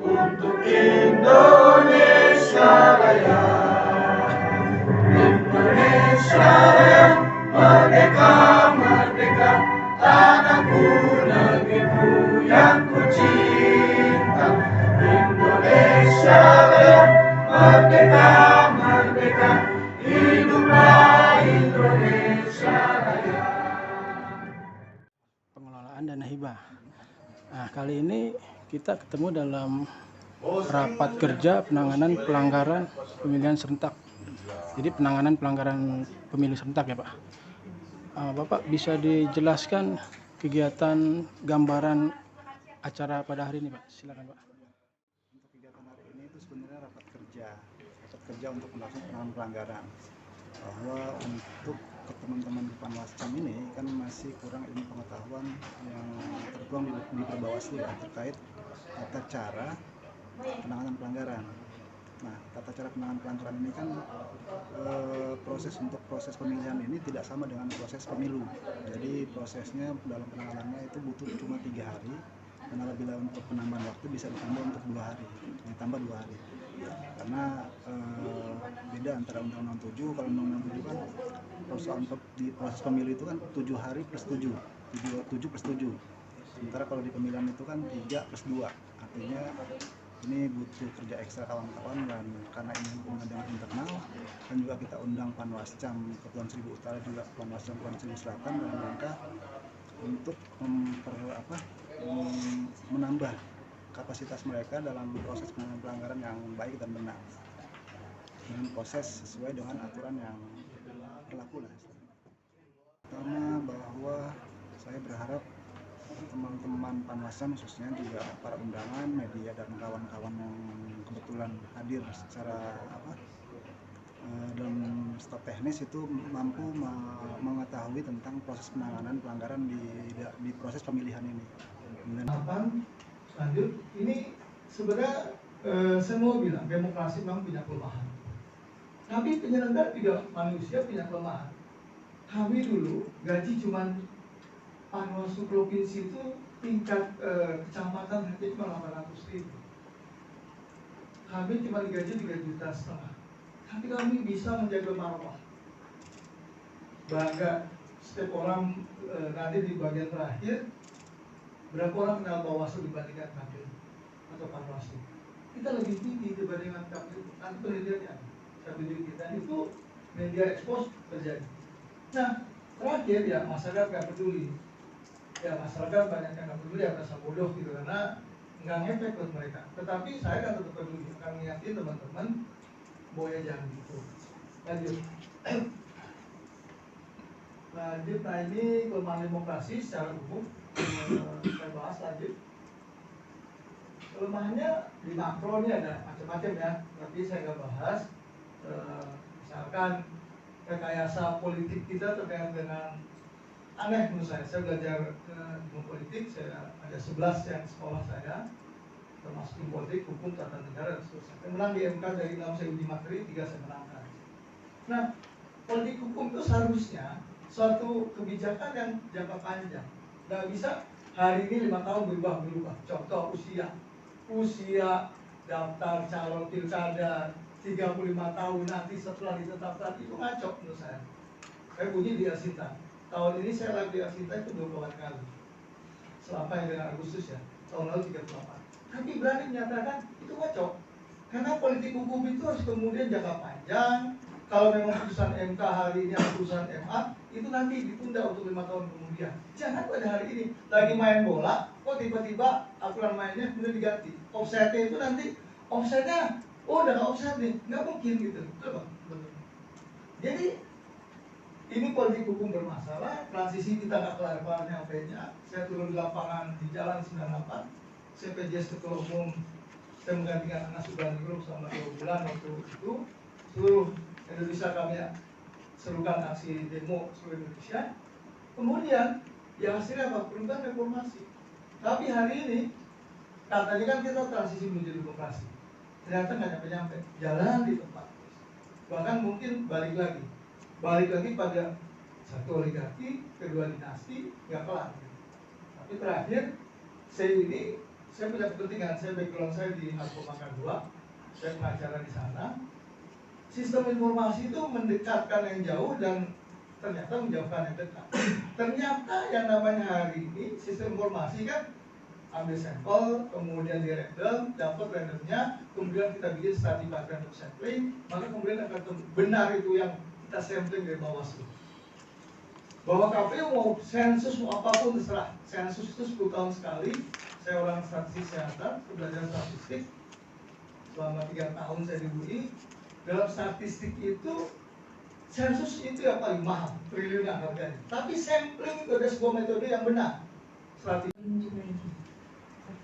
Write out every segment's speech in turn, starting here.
untuk Indonesia Raya. Indonesia Raya, merdeka, merdeka, tanahku, negeriku yang ku cinta. Indonesia Raya, merdeka, merdeka, hiduplah Indonesia Raya. Pengelolaan dana hibah. Nah, kali ini kita ketemu dalam rapat kerja penanganan pelanggaran pemilihan serentak. Jadi penanganan pelanggaran pemilu serentak ya Pak. Bapak bisa dijelaskan kegiatan gambaran acara pada hari ini Pak? Silakan Pak. Untuk kegiatan hari ini itu sebenarnya rapat kerja untuk melakukan penanganan pelanggaran. Bahwa untuk ke teman-teman di Panwascam ini kan masih kurang ilmu pengetahuan yang tertuang di Perbawaslu ya, terkait tata cara penanganan pelanggaran. Nah, tata cara penanganan pelanggaran ini kan proses pemilihan ini tidak sama dengan proses pemilu. Jadi prosesnya dalam penanganannya itu butuh cuma 3 hari, dan apabila untuk penambahan waktu bisa ditambah untuk 2 hari, ditambah 2 hari. Karena beda antara Undang-Undang 7, kalau Undang-Undang 7 kan di proses pemilu itu kan 7 hari plus 7, 7 plus 7. Sementara kalau di pemilihan itu kan 3 plus 2, artinya ini butuh kerja ekstra kawan-kawan, dan karena ini hubungan dengan internal, dan juga kita undang Panwascam Kepulauan Seribu Utara, juga Panwascam Kepulauan Seribu Selatan, dalam rangka untuk menambah kapasitas mereka dalam proses penanganan pelanggaran yang baik dan benar, dengan proses sesuai dengan aturan yang berlaku lah. Pertama, bahwa saya berharap teman-teman Panwascam, khususnya juga para undangan, media, dan kawan-kawan yang kebetulan hadir secara dalam staf teknis itu mampu mengetahui tentang proses penanganan pelanggaran di proses pemilihan ini. Lanjut, ini sebenarnya saya mau bilang demokrasi memang punya kelemahan. Tapi penyelenggara juga manusia punya kelemahan. Kami dulu gaji cuman Panwaslu provinsi itu tingkat kecamatan hanya cuma 800.000. Kami cuma digaji 3,5 juta. Tapi kami bisa menjaga marwah. Bangga setiap orang nanti di bagian terakhir, berapa orang kenal Bawaslu dibandingkan KPU atau Panwaslu? Kita lebih tinggi dibandingkan KPU. Nanti penelitiannya KPU kita itu media expose terjadi. Nah, terakhir ya masyarakat nggak peduli. Ya masyarakat banyak yang nggak peduli, ya rasa bodoh gitu, karena nggak ngefek buat mereka. Tetapi saya kan tetap peduli, akan ngingetin teman-teman bahwa ya jangan gitu. Lanjut. Lanjut, nah ini kelemahan demokrasi secara umum. Saya bahas lanjut. Kelemahannya di makro ini ada macam-macam ya, tapi saya nggak bahas. Misalkan rekayasa politik kita terkait dengan aneh menurut saya. Saya belajar ilmu politik, saya ada 11 yang sekolah saya, termasuk ilmu politik, hukum, tata negara, dan seterusnya. Saya menang di MK dari 6 saya uji materi, 3 saya menangkan. Nah, politik hukum itu seharusnya suatu kebijakan yang jangka panjang. Nggak bisa hari ini 5 tahun berubah-berubah. Contoh usia daftar calon pilkada 35 tahun nanti setelah ditetapkan, itu ngaco menurut saya. Saya bunyi di Asinta. Tahun ini saya lagi di Asinta itu 28 kali. Selama yang dengan Agustus ya, tahun lalu 38. Tapi berani menyatakan itu ngaco. Karena politik hukum itu harus kemudian jangka panjang. Kalau memang putusan MK hari ini atau putusan MA, itu nanti ditunda untuk 5 tahun kemudian. Jangan pada hari ini lagi main bola, kok tiba-tiba aturan mainnya kemudian diganti. Offsetnya itu nanti, offsetnya, oh udah nggak offset nih, nggak mungkin gitu. Coba. Jadi ini politik hukum bermasalah, transisi kita nggak kelar-kelar nyampe-nya. Saya turun di lapangan di jalan 98, saya PJS Ketua Umum, saya menggantikan Anas Subhan Group selama 2 bulan waktu itu. Seluruh Indonesia kami serukan aksi demo seluruh Indonesia. Kemudian ya hasilnya apa? Perubahan reformasi. Tapi hari ini katanya kan kita transisi menuju demokrasi. Ternyata nggak nyampe-nyampe, jalan di tempat. Bahkan mungkin balik lagi pada satu oligarki, kedua dinasti, nggak kelar. Tapi terakhir saya ini saya punya kepentingan, background saya di Narkoba 2, saya pengacara di sana. Sistem informasi itu mendekatkan yang jauh dan ternyata menjauhkan yang dekat. Ternyata yang namanya hari ini sistem informasi kan ambil sampel, kemudian dirandom, dapat randomnya, kemudian kita bikin study pattern untuk sampling, maka kemudian akan benar itu yang kita sampling dari Bawaslu. Bahwa KPU mau sensus mau apapun terserah. Sensus itu 10 tahun sekali. Saya orang statistik kesehatan, belajar statistik selama 3 tahun saya di UI. Dalam statistik itu sensus itu yang paling mahal, triliunan harganya. Tapi sampling itu ada sebuah metode yang benar. Strategi.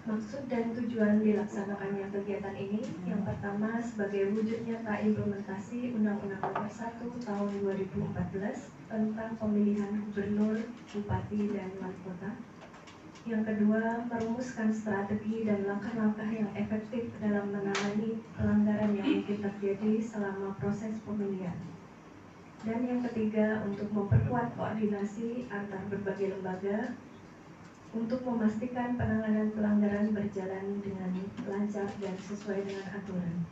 Maksud dan tujuan dilaksanakannya kegiatan ini, yang pertama sebagai wujud nyata implementasi Undang-Undang Nomor 1 Tahun 2014 tentang pemilihan gubernur, bupati, dan wali kota. Yang kedua, merumuskan strategi dan langkah-langkah yang efektif dalam menangani pelanggaran yang mungkin terjadi selama proses pemilihan. Dan yang ketiga, untuk memperkuat koordinasi antar berbagai lembaga untuk memastikan penanganan pelanggaran berjalan dengan lancar dan sesuai dengan aturan.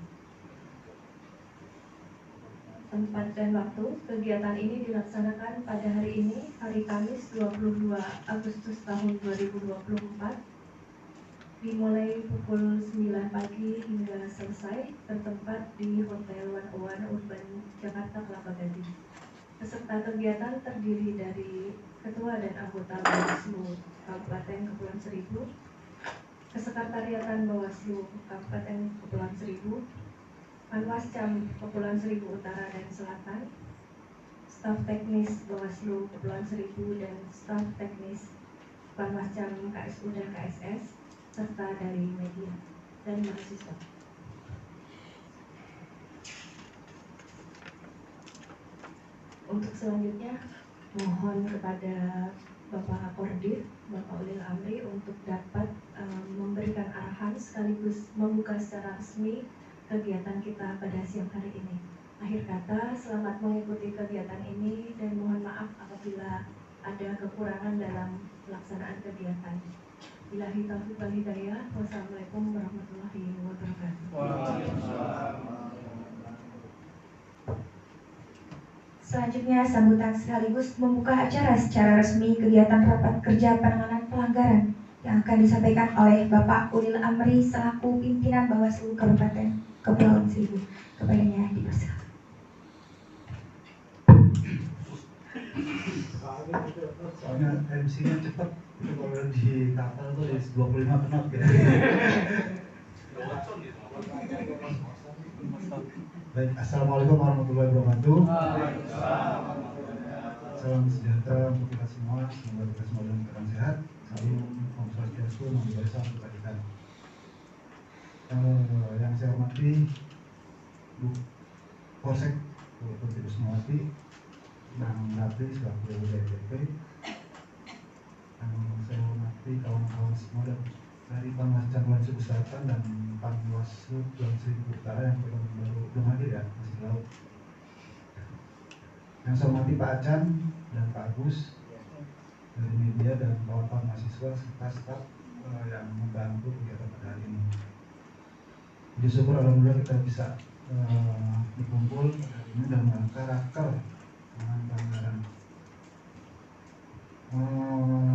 Tempat dan waktu kegiatan ini dilaksanakan pada hari ini, hari Kamis 22 Agustus tahun 2024, dimulai pukul 9 pagi hingga selesai, bertempat di Hotel 101 Urban Jakarta Kelapa Gading. Peserta kegiatan terdiri dari Ketua dan anggota Bawaslu Kabupaten Kepulauan Seribu, Kesekretariatan Bawaslu Kabupaten Kepulauan Seribu, Panwascam Kepulauan Seribu Utara dan Selatan, staf teknis Bawaslu Kepulauan Seribu dan staf teknis Panwascam KSU dan KSS, serta dari media dan mahasiswa. Untuk selanjutnya, mohon kepada Bapak Korbit, Bapak Ulil Amri untuk dapat memberikan arahan sekaligus membuka secara resmi kegiatan kita pada siang hari ini. Akhir kata, selamat mengikuti kegiatan ini dan mohon maaf apabila ada kekurangan dalam pelaksanaan kegiatan. Billahi taufiq wal hidayah. Wassalamualaikum warahmatullahi wabarakatuh. Selanjutnya, sambutan sekaligus membuka acara secara resmi kegiatan rapat kerja penanganan pelanggaran yang akan disampaikan oleh Bapak Ulil Amri selaku pimpinan Bawaslu Kabupaten Kepulauan Seribu. Kepadanya dipersilakan. Soalnya MC-nya cepat, kalau di kapal tuh 25 knot gitu. Baik, assalamualaikum warahmatullahi wabarakatuh. Salam sejahtera untuk kita semua. Semoga kita semua dalam keadaan sehat. Salam Om Swastiastu, Namo Buddhaya, Salam Kebajikan. Yang saya hormati Bu Polsek Putri Kusmawati, Bang Ratri selaku DPP. Yang saya hormati kawan-kawan semua dari Panwascam Kepulauan Seribu Selatan dan Panwaslu Kepulauan Seribu Utara yang belum hadir ya, masih di laut. Yang saya hormati Pak Acan dan Pak Agus dari media dan kawan-kawan mahasiswa serta staf yang membantu kegiatan pada hari ini. Jadi syukur alhamdulillah kita bisa berkumpul pada hari ini dalam rangka raker dengan pelanggaran.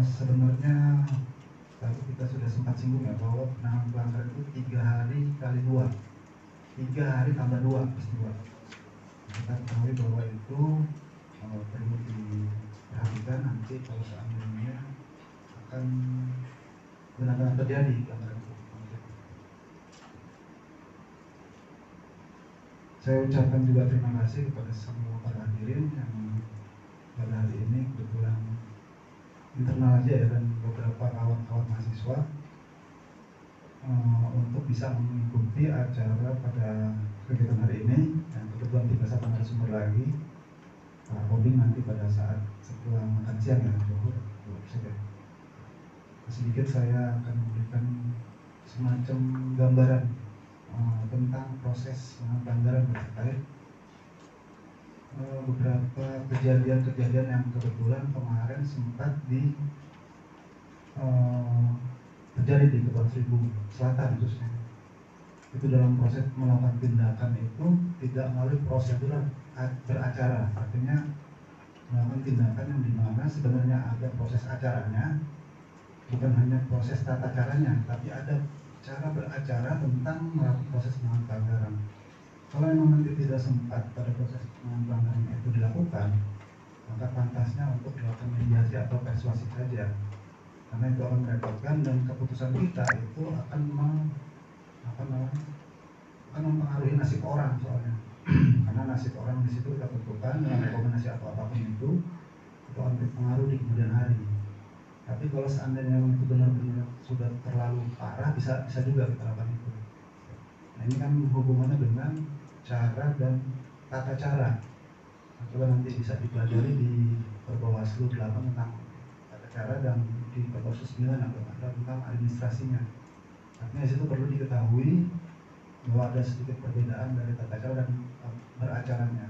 Sebenarnya tadi kita sudah sempat singgung ya bahwa penanganan pelanggaran itu 3 hari kali 2, 3 hari tambah 2 peristiwa. Kita ketahui bahwa itu perlu diperhatikan nanti kalau seandainya akan benar-benar terjadi pelanggaran itu. Saya ucapkan juga terima kasih kepada semua para hadirin yang pada hari ini kebetulan internal aja ya dan beberapa kawan-kawan mahasiswa untuk bisa mengikuti acara pada kegiatan hari ini. Yang kebetulan tidak satu narasumber lagi, Pak Robin nanti pada saat setelah makan siang ya, sedikit saya akan memberikan semacam gambaran tentang proses pelanggaran terkait beberapa kejadian-kejadian yang kebetulan kemarin sempat terjadi di Kepulauan Seribu Selatan khususnya. Itu dalam proses melakukan tindakan itu tidak melalui prosedur beracara, artinya melakukan tindakan yang dimana sebenarnya ada proses acaranya, bukan hanya proses tata caranya, tapi ada cara beracara tentang melakukan proses penanganan pelanggaran. Kalau memang nanti tidak sempat pada proses penanganan pelanggaran itu dilakukan, maka pantasnya untuk dilakukan mediasi atau persuasi saja, karena itu akan merepotkan dan keputusan kita itu akan mempengaruhi nasib orang soalnya. Karena nasib orang di situ kita tentukan dengan rekomendasi atau apapun itu akan berpengaruh di kemudian hari. Tapi kalau seandainya itu benar-benar sudah terlalu parah, bisa juga kita lakukan itu. Nah, ini kan hubungannya dengan cara dan tata cara. Nah, coba nanti bisa dipelajari di Perbawaslu 8 tentang tata cara dan di Perbawaslu 9 ada tentang administrasinya. Artinya itu perlu diketahui bahwa ada sedikit perbedaan dari tata cara dan beracaranya,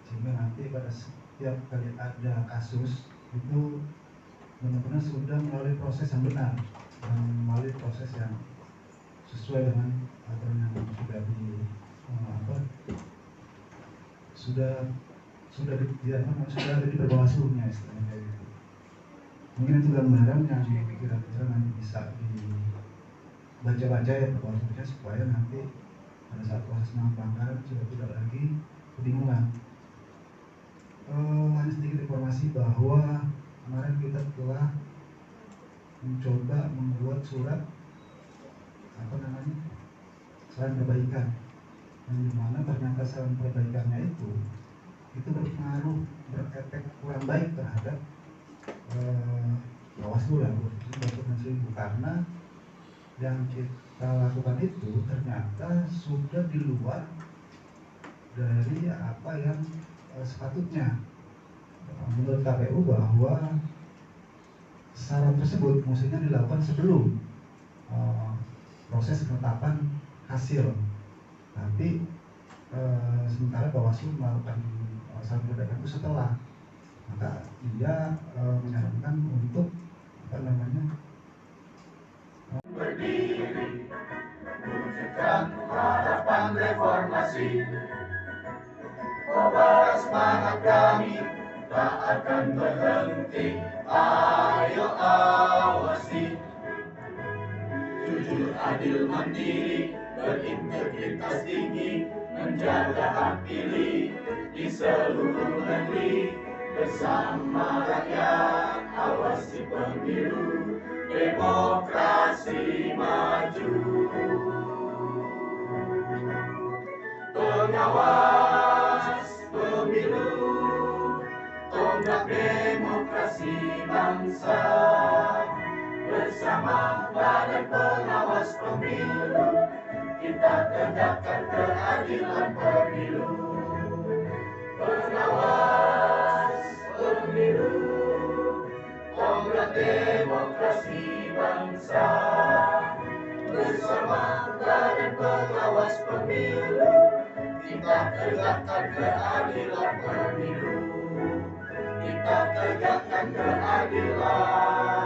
sehingga nanti pada setiap kali ada kasus itu benar-benar sudah melalui proses yang benar dan melalui proses yang sesuai dengan aturan yang sudah ada di Perbawaslu-nya istilahnya itu. Mungkin itu gambaran yang kira-kira nanti bisa dibaca-baca ya Perbawaslu-nya, supaya nanti pada saat proses pelanggaran sudah tidak lagi kebingungan. Hanya sedikit informasi bahwa kemarin kita telah mencoba membuat surat saran perbaikan, yang dimana ternyata saran perbaikannya itu berefek kurang baik terhadap Bawaslu lah, karena yang kita lakukan itu ternyata sudah di luar dari apa yang sepatutnya. Menurut KPU bahwa saran tersebut mestinya dilakukan sebelum proses penetapan hasil, tapi sementara Bawaslu melakukan saran perbaikan itu setelah. Maka dia menyarankan untuk berdiri wujudkan harapan reformasi. Kobar semangat kami tak akan berhenti. Ayo awasi, jujur, adil, mandiri, berintegritas tinggi, menjaga hak pilih di seluruh negeri. Bersama rakyat awasi pemilu, demokrasi maju. Pengawas pemilu, tonggak demokrasi bangsa. Bersama Badan Pengawas Pemilu, kita tegakkan keadilan pemilu. Pengawas pemilu, tonggak demokrasi bangsa. Bersama Badan Pengawas Pemilu, kita tegakkan keadilan pemilu. Kita tegakkan keadilan.